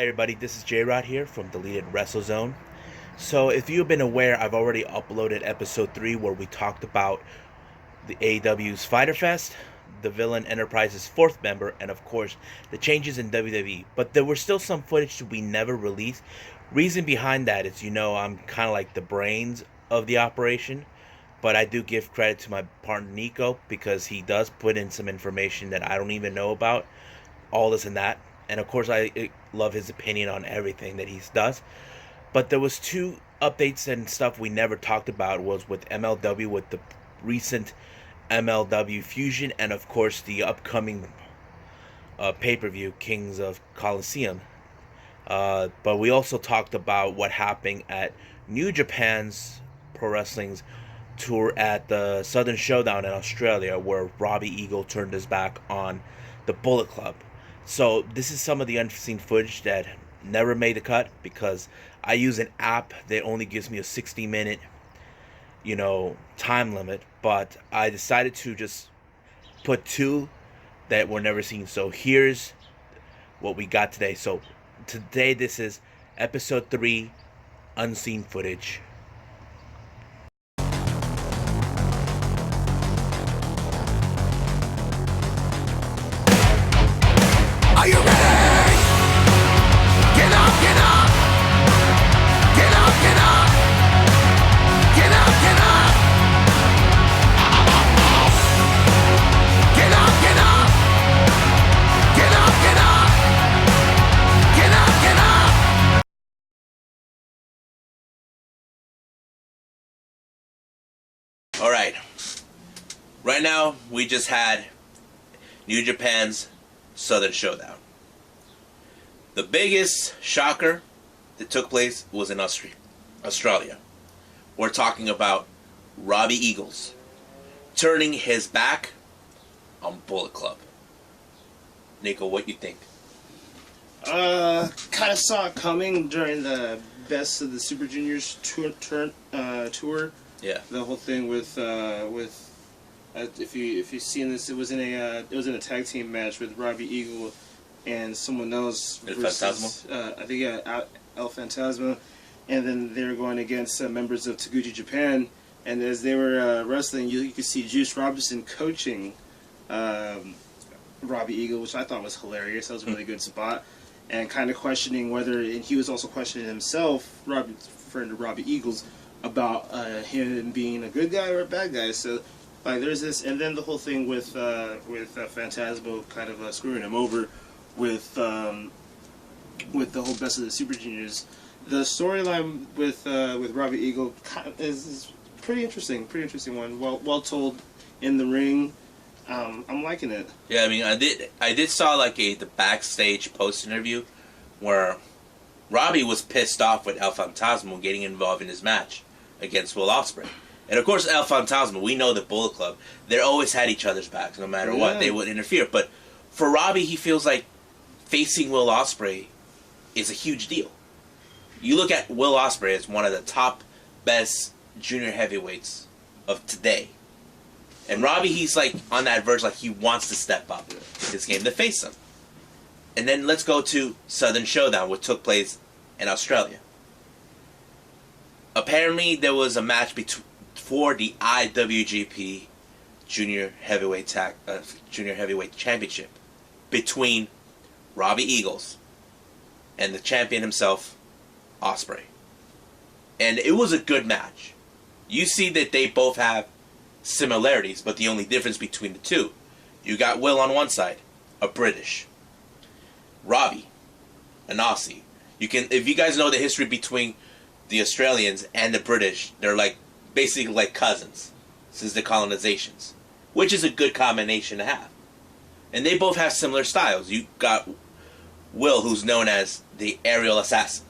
Hey everybody, this is J-Rod here from Deleted WrestleZone. So if you've been aware, I've already uploaded episode 3 where we talked about the AEW's Fighter Fest, the Villain Enterprise's 4th member, and of course, the changes in WWE. But there were still some footage that we never released. Reason behind that is, I'm kind of like the brains of the operation, but I do give credit to my partner Nico because he does put in some information that I don't even know about, all this and that. And of course, I love his opinion on everything that he does. But there was two updates and stuff we never talked about was with MLW, with the recent MLW fusion, and of course the upcoming pay-per-view Kings of Colosseum. But we also talked about what happened at New Japan's Pro Wrestling's tour at the Southern Showdown in Australia, where Robbie Eagle turned his back on the Bullet Club. So this is some of the unseen footage that never made the cut because I use an app that only gives me a 60-minute, time limit. But I decided to just put two that were never seen. So here's what we got today. So today this is episode 3, unseen footage. Are you ready? Get up, get up. Get up, get up. Get up, get up. Get up, get up. Get up, get up. Get up, get up. All right. Right now, we just had New Japan's Southern Showdown. The biggest shocker that took place was in Australia. We're talking about Robbie Eagles turning his back on Bullet Club. Nico, what you think? Kind of saw it coming during the Best of the Super Juniors tour. Yeah. The whole thing with if you've seen this, it was in a tag team match with Robbie Eagle and someone else El versus I think El Fantasma, and then they were going against members of Taguchi Japan. And as they were wrestling, you could see Juice Robinson coaching Robbie Eagle, which I thought was hilarious. That was a really good spot, and kind of questioning whether, and he was also questioning himself, referring to Robbie Eagles, about him being a good guy or a bad guy. So, like, there's this, and then the whole thing with Phantasmo kind of screwing him over with the whole Best of the Super Juniors. The storyline with Robbie Eagle is pretty interesting one. Well told in the ring. I'm liking it. Yeah, I mean, I did saw like the backstage post interview where Robbie was pissed off with El Fantasma getting involved in his match against Will Ospreay. And of course, El Fantasma, we know the Bullet Club, they always had each other's backs, no matter what. They would interfere. But for Robbie, he feels like facing Will Ospreay is a huge deal. You look at Will Ospreay as one of the top best junior heavyweights of today. And Robbie, he's like on that verge, like he wants to step up his game to face him. And then let's go to Southern Showdown, which took place in Australia. Apparently, there was a match for the IWGP Junior Heavyweight Championship between Robbie Eagles and the champion himself, Ospreay. And it was a good match. You see that they both have similarities, but the only difference between the two, you got Will on one side, a British, Robbie, an Aussie. If you guys know the history between the Australians and the British, they're like basically like cousins since the colonizations, which is a good combination to have. And they both have similar styles. You got Will, who's known as the aerial assassin.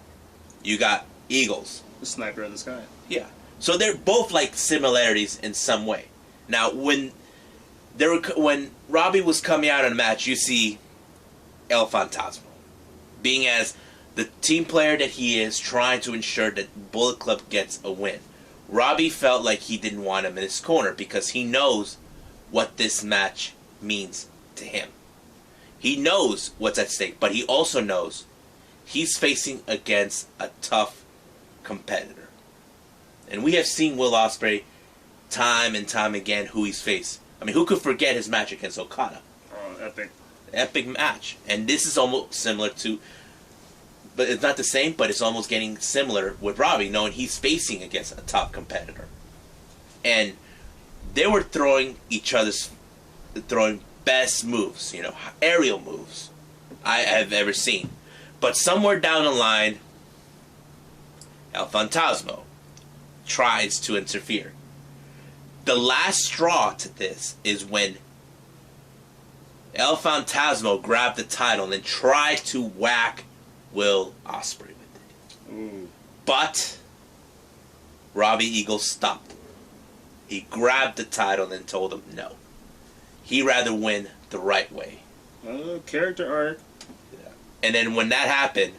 You got Eagles, The sniper of the sky. yeah. So they're both like similarities in some way. Now, when Robbie was coming out in a match, you see El Fantasma being as the team player that he is, trying to ensure that Bullet Club gets a win. Robbie felt like he didn't want him in his corner because he knows what this match means to him. He knows what's at stake, but he also knows he's facing against a tough competitor. And we have seen Will Ospreay time and time again who he's faced. I mean, who could forget his match against Okada? Oh, epic. Epic match. And this is almost similar to, but it's not the same, but it's almost getting similar with Robbie, knowing he's facing against a top competitor. And they were throwing best moves, aerial moves I have ever seen. But somewhere down the line, El Fantasmo tries to interfere. The last straw to this is when El Fantasmo grabbed the title and then tried to whack Will Ospreay with it. Ooh. But Robbie Eagles stopped him. He grabbed the title and then told him no. He'd rather win the right way. Character arc. Yeah. And then when that happened,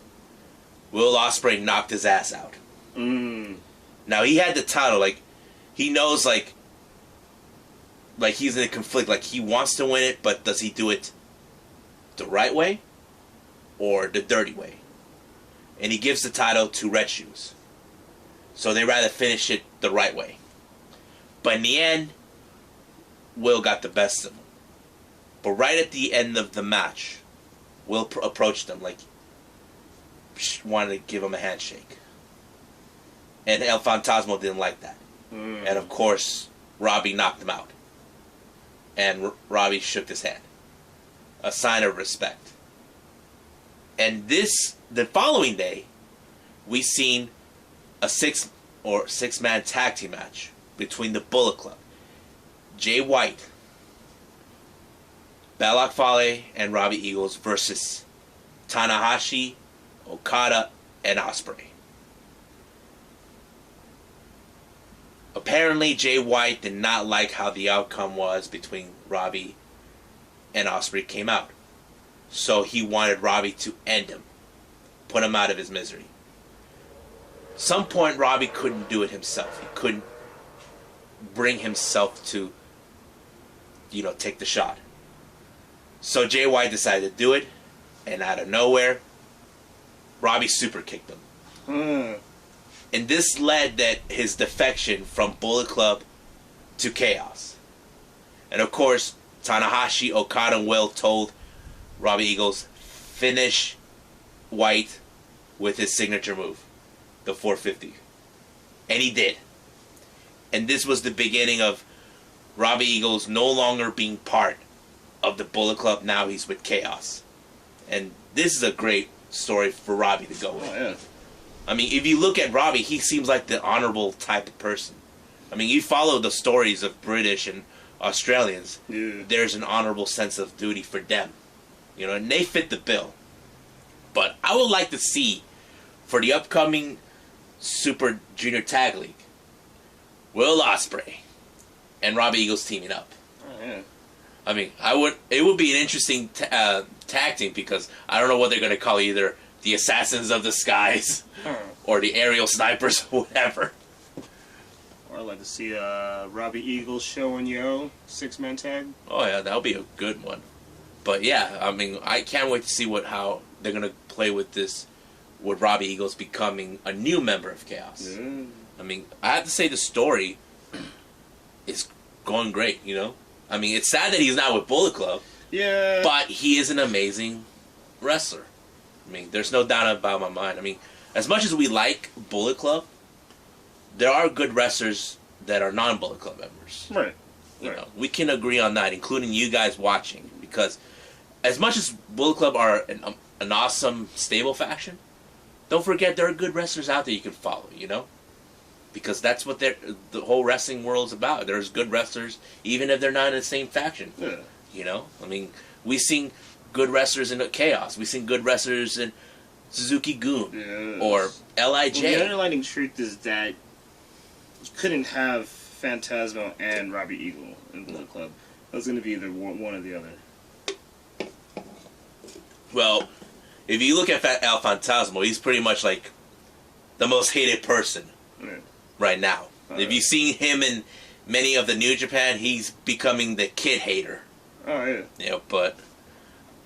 Will Ospreay knocked his ass out. Now he had the title, he knows, he's in a conflict, he wants to win it, but does he do it the right way or the dirty way? And he gives the title to Red Shoes. So they rather finish it the right way. But in the end, Will got the best of him. But right at the end of the match, Will approached him wanted to give him a handshake. And El Fantasmo didn't like that. And of course, Robbie knocked him out. And Robbie shook his hand. A sign of respect. And the following day, we seen a six-man tag team match between the Bullet Club. Jay White, Balak Fale, and Robbie Eagles versus Tanahashi, Okada, and Ospreay. Apparently, Jay White did not like how the outcome was between Robbie and Ospreay came out. So he wanted Robbie to end him. Put him out of his misery. Some point, Robbie couldn't do it himself. He couldn't bring himself to, take the shot. So Jay White decided to do it. And out of nowhere, Robbie super kicked him. And this led that his defection from Bullet Club to Chaos. And of course, Tanahashi, Okada, and Will told Robbie Eagles, finish White with his signature move, the 450. And he did. And this was the beginning of Robbie Eagles no longer being part of the Bullet Club. Now he's with Chaos. And this is a great story for Robbie to go with. Oh, yeah. I mean, if you look at Robbie, he seems like the honorable type of person. I mean, you follow the stories of British and Australians. Yeah. There's an honorable sense of duty for them. And they fit the bill. But I would like to see, for the upcoming Super Junior Tag League, Will Ospreay and Robbie Eagles teaming up. Oh, yeah. I mean, it would be an interesting tag team, because I don't know what they're going to call either the Assassins of the Skies or the Aerial Snipers or whatever. Or I'd like to see Robbie Eagles, Show and Yo, 6-man tag. Oh yeah, that'll be a good one. But yeah, I mean, I can't wait to see how they're going to play with this, with Robbie Eagles becoming a new member of Chaos. Yeah. I mean, I have to say the story is going great, I mean, it's sad that he's not with Bullet Club. Yeah. But he is an amazing wrestler. I mean, there's no doubt about my mind. I mean, as much as we like Bullet Club, there are good wrestlers that are non-Bullet Club members. Right. We can agree on that, including you guys watching, because as much as Bullet Club are an awesome stable faction, don't forget there are good wrestlers out there you can follow, because that's what the whole wrestling world's about. There's good wrestlers, even if they're not in the same faction. Yeah. I mean, we've seen good wrestlers in Chaos. We've seen good wrestlers in Suzuki Goon or LIJ. Well, the underlying truth is that you couldn't have Phantasmo and Robbie Eagle in Bullet Club. It was going to be either one or the other. Well, if you look at El Fantasmo, he's pretty much like the most hated person right now. If you've seen him in many of the New Japan, he's becoming the kid hater. Oh, yeah. But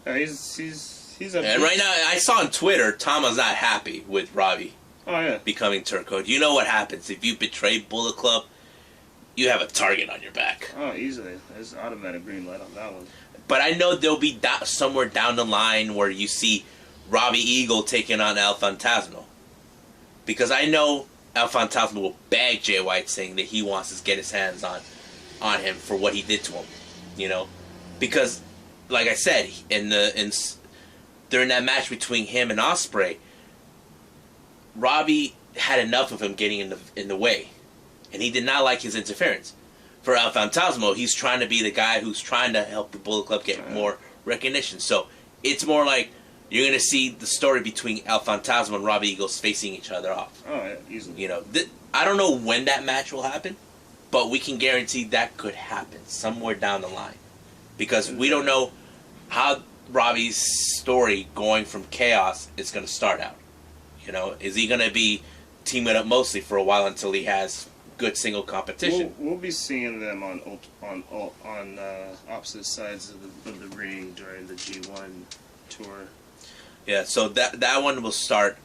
he's He's a And right now, I saw on Twitter, Tama's not happy with Robbie Oh, becoming Turco. You know what happens if you betray Bullet Club? You have a target on your back. Oh, easily. There's an automatic green light on that one. But I know there'll be somewhere down the line where you see Robbie Eagle taking on El Fantasma. Because I know El Fantasma will beg Jay White saying that he wants to get his hands on him for what he did to him. You know? Because, like I said, during that match between him and Ospreay, Robbie had enough of him getting in the way. And he did not like his interference. For El Fantasma, he's trying to be the guy who's trying to help the Bullet Club get more recognition. So it's more like you're going to see the story between El Fantasma and Robbie Eagles facing each other off. Oh, yeah, easily. You know, I don't know when that match will happen, but we can guarantee that could happen somewhere down the line. Because we don't know how Robbie's story going from Chaos is going to start out. You know, is he going to be teaming up mostly for a while until he has good single competition? We'll be seeing them on opposite sides of the ring during the G1 tour. Yeah, so that one will start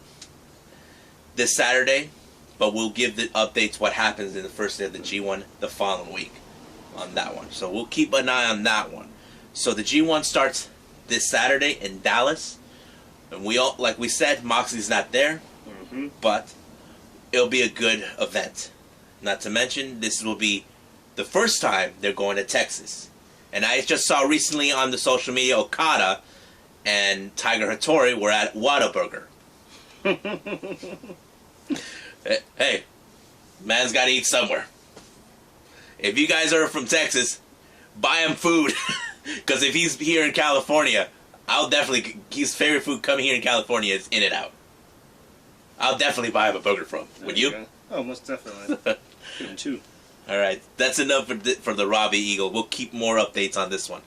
this Saturday, but we'll give the updates what happens in the first day of the G1 the following week on that one. So we'll keep an eye on that one. So the G1 starts this Saturday in Dallas, and we all, like we said, Moxley's not there, but it'll be a good event. Not to mention, this will be the first time they're going to Texas. And I just saw recently on the social media, Okada and Tiger Hattori were at Whataburger. Hey, man's got to eat somewhere. If you guys are from Texas, buy him food. Because if he's here in California, his favorite food coming here in California is In-N-Out. I'll definitely buy him a burger from him. Would you? Go. Oh, most definitely. Too. All right, that's enough for the Robbie Eagle. We'll keep more updates on this one.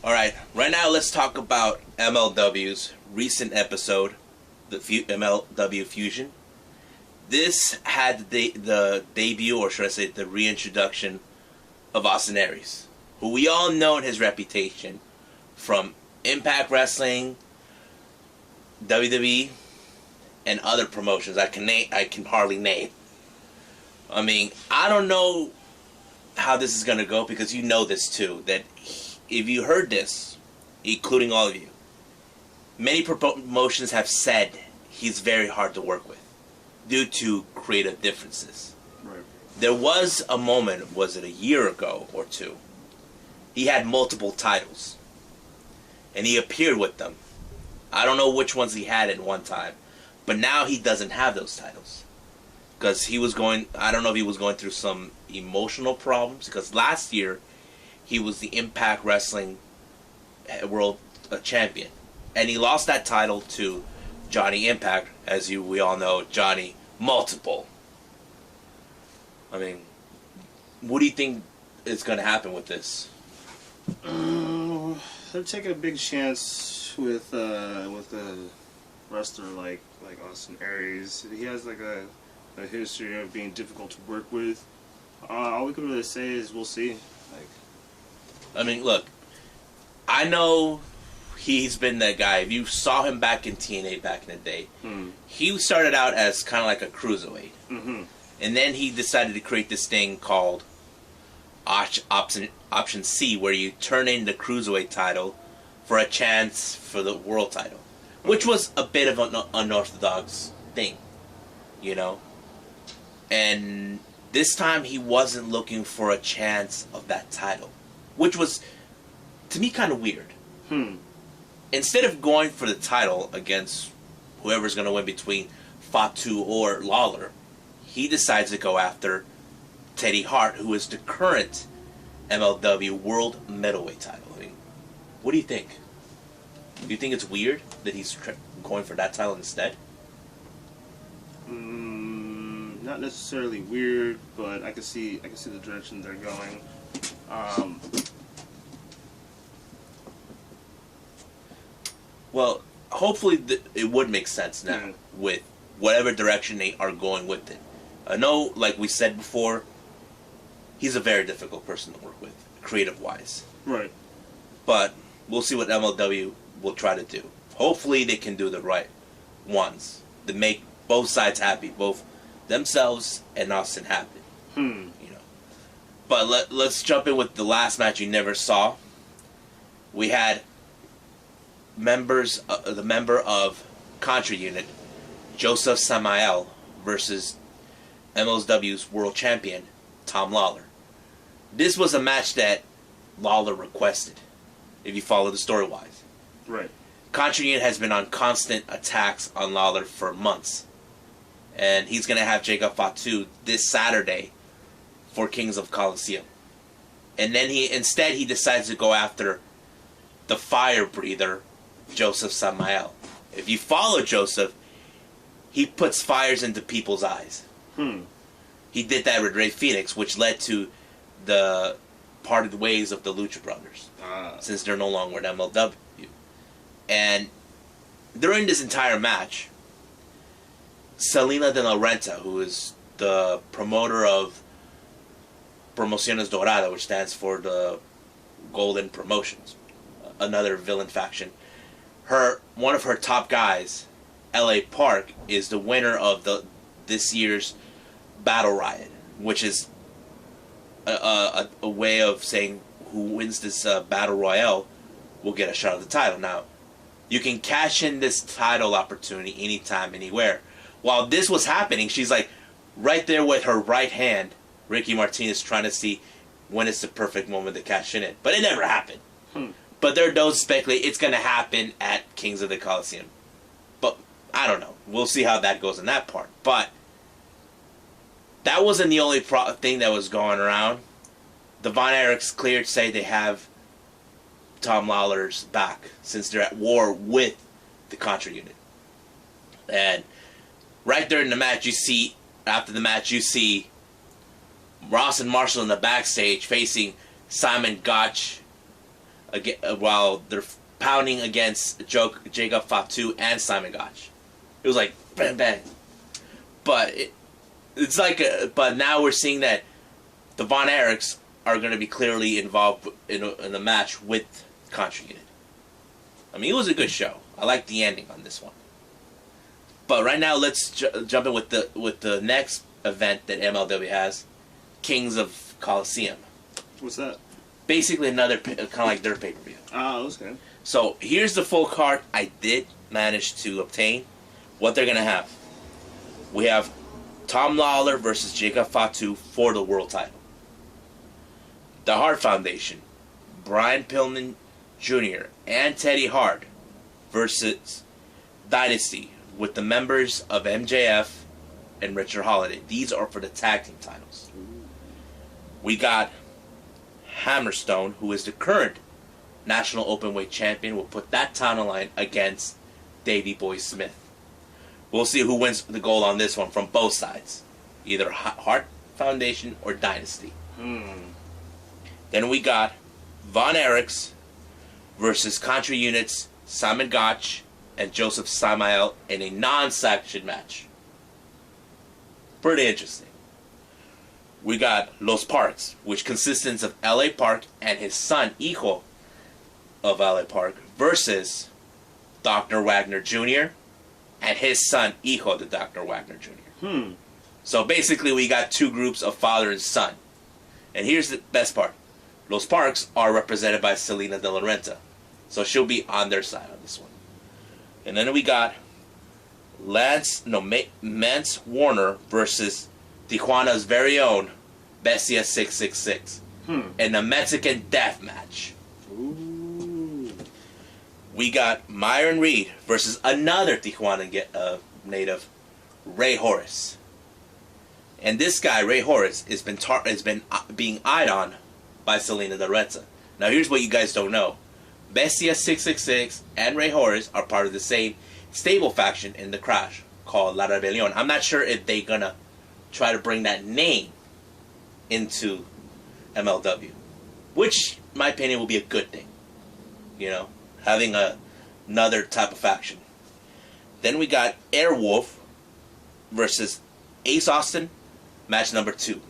All right, right now let's talk about MLW's recent episode, the MLW Fusion. This had the debut, or should I say the reintroduction, of Austin Aries, who we all know his reputation from Impact Wrestling, WWE, and other promotions I can hardly name. I mean, I don't know how this is going to go, because you know this too, that if you heard this, including all of you, many promotions have said he's very hard to work with due to creative differences. Right. There was a moment, was it a year ago or two, he had multiple titles, and he appeared with them. I don't know which ones he had at one time, but now he doesn't have those titles. Because I don't know if he was going through some emotional problems, because last year, he was the Impact Wrestling World Champion. And he lost that title to Johnny Impact, as we all know, Johnny Multiple. I mean, what do you think is going to happen with this? They're taking a big chance with a wrestler like Austin Aries. He has like a history of being difficult to work with. All we can really say is we'll see. I mean, look, I know he's been that guy. If you saw him back in TNA back in the day, he started out as kind of like a cruiserweight. And then he decided to create this thing called Option C, where you turn in the cruiserweight title for a chance for the world title, which was a bit of an unorthodox thing, you know? And this time he wasn't looking for a chance of that title, which was, to me, kind of weird. Instead of going for the title against whoever's going to win between Fatu or Lawler, he decides to go after Teddy Hart, who is the current MLW World Middleweight title. I mean, what do you think? Do you think it's weird that he's going for that title instead? Not necessarily weird, but I can see the direction they're going. Well, hopefully it would make sense now with whatever direction they are going with it. I know, like we said before, he's a very difficult person to work with, creative-wise. Right. But we'll see what MLW will try to do. Hopefully they can do the right ones to make both sides happy, both themselves and Austin happy. You know. But let's jump in with the last match you never saw. We had the member of Contra Unit, Joseph Samael, versus MLW's world champion, Tom Lawler. This was a match that Lawler requested, if you follow the story-wise. Right. Contra Unit has been on constant attacks on Lawler for months. And he's going to have Jacob Fatu this Saturday for Kings of Coliseum. And then he decides to go after the fire breather, Joseph Samael. If you follow Joseph, he puts fires into people's eyes. He did that with Rey Fenix, which led to the parted ways of the Lucha Brothers, since they're no longer in MLW. And during this entire match, Selena de la Renta, who is the promoter of Promociones Dorada, which stands for the Golden Promotions, another villain faction, one of her top guys, L.A. Park, is the winner of this year's Battle Riot, which is a way of saying who wins this Battle Royale will get a shot at the title. Now, you can cash in this title opportunity anytime, anywhere. While this was happening, she's like right there with her right hand, Ricky Martinez, trying to see when is the perfect moment to cash in it. But it never happened. But there are those speculate it's going to happen at Kings of the Coliseum. But I don't know. We'll see how that goes in that part. But that wasn't the only thing that was going around. The Von Erichs cleared to say they have Tom Lawler's back since they're at war with the Contra Unit. And right during the match, after the match, you see Ross and Marshall in the backstage facing Simon Gotch while they're pounding against Jacob Fatu and Simon Gotch. It was like bang bang. But but now we're seeing that the Von Erichs are going to be clearly involved in the match with Contra Unit. I mean, it was a good show. I like the ending on this one. But right now, let's jump in with the next event that MLW has, Kings of Coliseum. What's that? Basically, another kind of like their pay-per-view. Oh, okay. So here's the full card I did manage to obtain. What they're gonna have: we have Tom Lawler versus Jacob Fatu for the world title. The Hart Foundation, Brian Pillman Jr. and Teddy Hart versus Dynasty with the members of MJF and Richard Holiday. These are for the tag team titles. We got Hammerstone, who is the current National Openweight Champion, will put that title line against Davey Boy Smith. We'll see who wins the gold on this one from both sides. Either Hart Foundation or Dynasty. Then we got Von Erichs versus Contra Units, Simon Gotch and Joseph Samael in a non-sanctioned match. Pretty interesting. We got Los Parks, which consists of L.A. Park and his son, hijo of L.A. Park, versus Dr. Wagner Jr. and his son, hijo de Dr. Wagner Jr. So basically we got two groups of father and son. And here's the best part. Los Parks are represented by Selena de la Renta. So she'll be on their side on this one. And then we got Mance Warner versus Tijuana's very own Bestia 666 in a Mexican death match. We got Myron Reed versus another Tijuana native, Ray Horace. And this guy, Ray Horace, has been being eyed on by Selena de Renta. Now here's what you guys don't know. Bestia 666 and Ray Horace are part of the same stable faction in the Crash called La Rebelión. I'm not sure if they're gonna try to bring that name into MLW, which, in my opinion, will be a good thing. You know, having another type of faction. Then we got Airwolf versus Ace Austin, match number 2.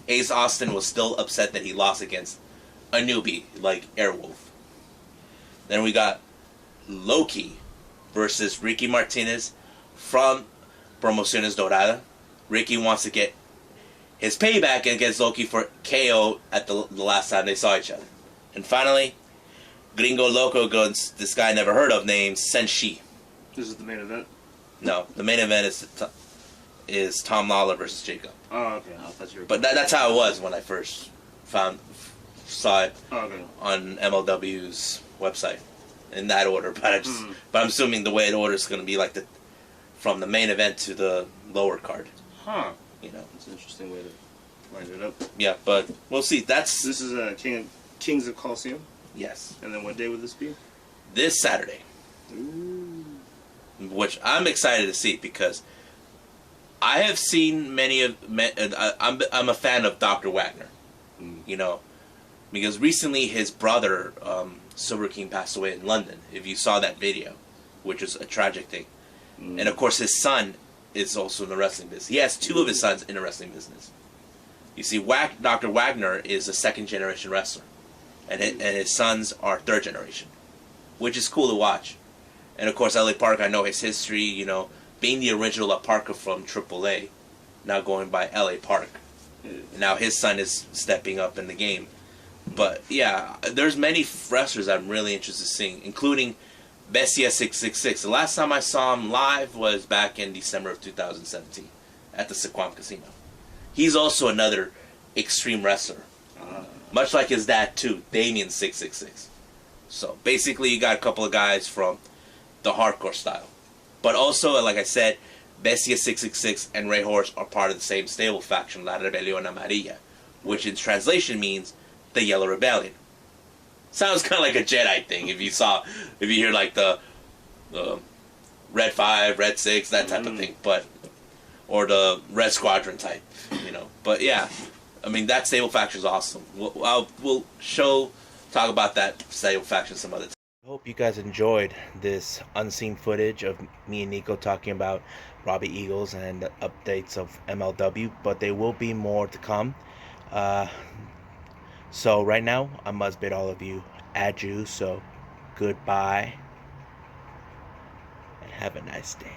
Ace Austin was still upset that he lost against a newbie like Airwolf. Then we got Loki versus Ricky Martinez from Promociones Dorada. Ricky wants to get his payback against Loki for KO at the last time they saw each other. And finally, Gringo Loco against this guy I never heard of named Senshi. This is the main event? No, the main event is Tom Lawler versus Jacob. Oh, okay. I thought you were... But that's how it was when I first saw it okay. on MLW's website in that order. But but I'm assuming the way the order is going to be like from the main event to the lower card. Huh. You know, it's an interesting way to line it up. Yeah, but we'll see. This is Kings of Coliseum. Yes. And then what day would this be? This Saturday. Ooh. Which I'm excited to see because I have seen many of. I'm a fan of Dr. Wagner. You know, because recently his brother Silver King passed away in London. If you saw that video, which is a tragic thing, and of course his son is also in the wrestling business. He has two of his sons in the wrestling business. You see, Dr. Wagner is a second-generation wrestler, and his sons are third-generation, which is cool to watch. And of course, LA Park, I know his history, you know, being the original La Parka from AAA, now going by LA Park. Now his son is stepping up in the game. But yeah, there's many wrestlers I'm really interested in seeing, including Bestia 666. The last time I saw him live was back in December of 2017 at the Sequam Casino. He's also another extreme wrestler, much like his dad too, Damien 666. So basically, you got a couple of guys from the hardcore style, but also, like I said, Bestia 666 and Ray Horse are part of the same stable faction, La Rebelión Amarilla, which in translation means the Yellow Rebellion. Sounds kind of like a Jedi thing if you hear like the Red 5, Red 6, that type of thing, or the Red Squadron type, you know. But yeah, I mean, that stable faction is awesome. We'll talk about that stable faction some other time. I hope you guys enjoyed this unseen footage of me and Nico talking about Robbie Eagles and the updates of MLW, but there will be more to come. So right now, I must bid all of you adieu, so goodbye, and have a nice day.